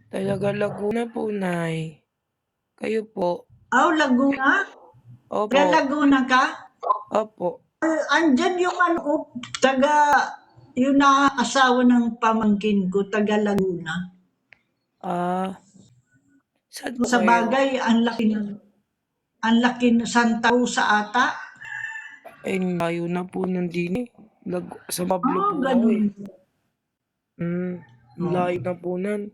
Talaga Laguna po, Nay. Kayo po? Laguna? Opo. Taga Laguna ka? Opo. Andyan yung ano ko, yung asawa ng pamangkin ko, taga Laguna. Saan po Sa kayo? bagay, ang laki ng Santa Rosa ata. Ay, layo na po ng din eh. Sa Pablo po ako Ganun. eh. Layo na po nun.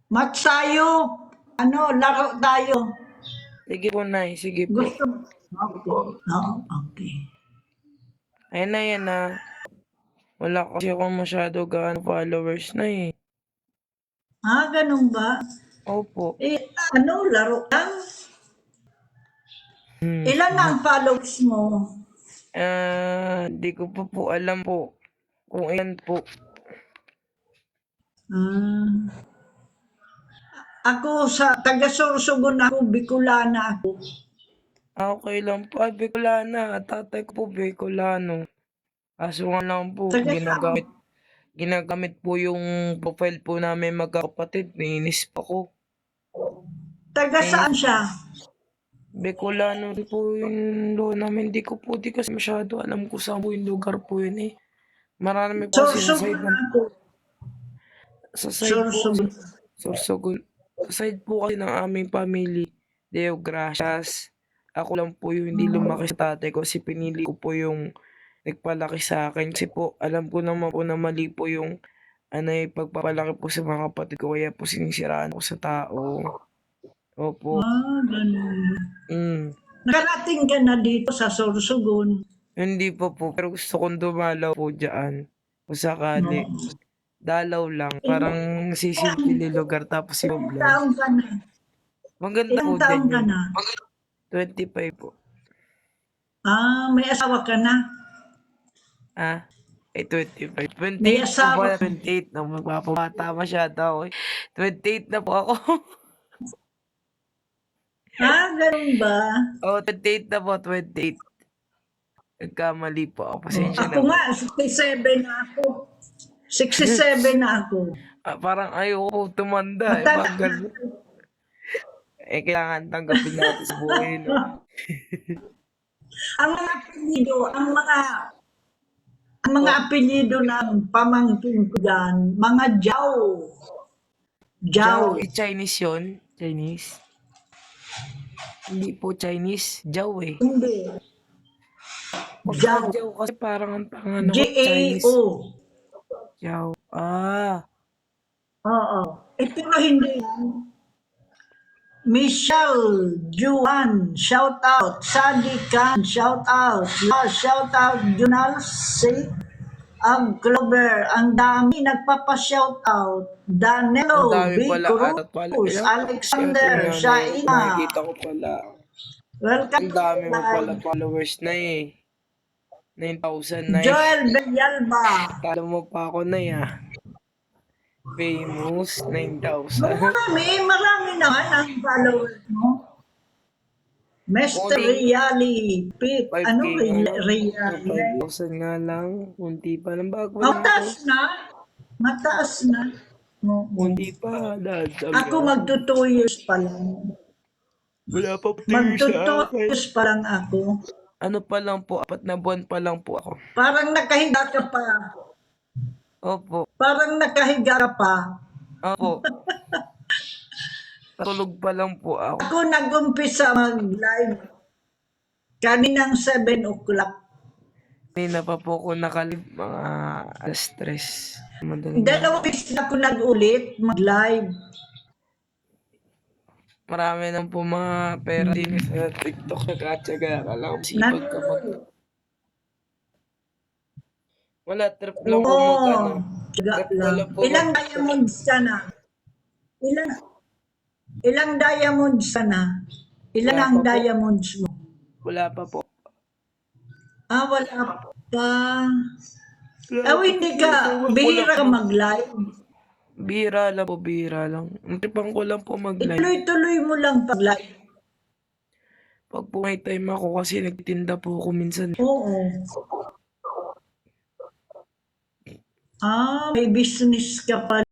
Matsayo, laro tayo. Sige po, Nay. Sige po. Gusto mo? Okay. Ayan na, yan na. Wala kasi akong masyado gaano followers na eh. Ganun ba? Opo. Laro lang? Ilan na ang followers mo? Di ko po alam po kung ilan po. Ako sa taga-Sorsogon ako, Bicolana ako. Okay lang po. Ay, Bicolana. Tatay ko po Bicolano. Kaso nga lang po, ginagamit po yung profile po namin magkakapatid. Nainis pa ko. Taga saan siya? Bicolano rin po yung lolo namin. Di kasi masyado alam ko saan po yung lugar po yun eh. Marami po kasi sa side ng... Sa side po kasi... Sorsogon. Sa side po kasi ng aming family, Deo Gracias. Ako lang po yung hindi lumaki sa tatay ko kasi pinili ko po yung nagpalaki sa akin. Kasi po, alam ko naman po na mali po yung pagpapalaki po sa mga kapatid ko. Kaya po sinisiraan ko sa tao. Opo. Ganun. Nakarating ka na dito sa Sorsogon? Hindi po, pero gusto kong dumalaw po dyan. Kung sakali. Dalaw lang. Parang sisimple lugar tapos Ilang taon ka na? Maganda po Ilang taon dyan ka yun. na? 25 po. May asawa ka na? 25. May 28 po asawa pala. ka. 28. Magpapabata masyado ako eh. 28 na po ako. Ganun ba? 28 na po. 28. Nagkamali po ako. Pasensya na Ako po. nga, 67 na ako. 67 na ako. Parang ayoko tumanda. Kailangan tanggapin natin sa buhay. No? Ang mga apelyido, ang mga apelyido ng pamangkin ko dyan, mga Jaw. Chinese yun? Chinese? Hindi po Chinese. Jaw eh. Hindi. Jaw kasi parang ang pangalan ko Chinese. G-A-O. Jaw. Oo. Pero hindi. Michelle, Juan, shout out. Sadi Khan, shout out. Shout out. Junal, ang Clover, ang dami nagpapa-shout out. Danilo, Big Cruz, Alexander, Shaina. Nakikita ko pala. Welcome. Ang dami mo pala followers na eh. 9,000 na eh. Joel Villalba. Talo mo pa ako na eh. Famous, 9,000. Marami naman ang followers mo. Mr. Riali, Pete, Riali? 5,000 nga lang, kunti pa lang bago na Mataas na. Kunti pa, ako magto 2 years pa lang. Wala pa po Magto 2 years pa lang ako. Ano pa lang po, 4 na buwan pa lang po ako. Parang nakahiga ka pa. Opo. Parang nakahiga ka pa. Opo. Tulog pa lang po ako. Ako nag-umpisa mag-live kaninang 7 o'clock. Kanina pa po ako nakalib, mga alas 3. 2 beses na ako nag-ulit mag-live. Marami nang po mga pera din sa TikTok. Nagkatsaga ka lang. Sipag ka mag... Wala, trip lang po mag-ano. Ilang diamonds ka na? Ilang diamonds ka na? Ilan ang diamonds mo? Wala pa po. Wala pa. Hindi ka, bihira ka mag-live. Bihira lang po, bihira lang. Tripan ko lang po mag-live. Ituloy-tuloy mo lang pag-live. Pag po may time ako kasi nagtitinda po ako minsan. Oo. May business ka pa.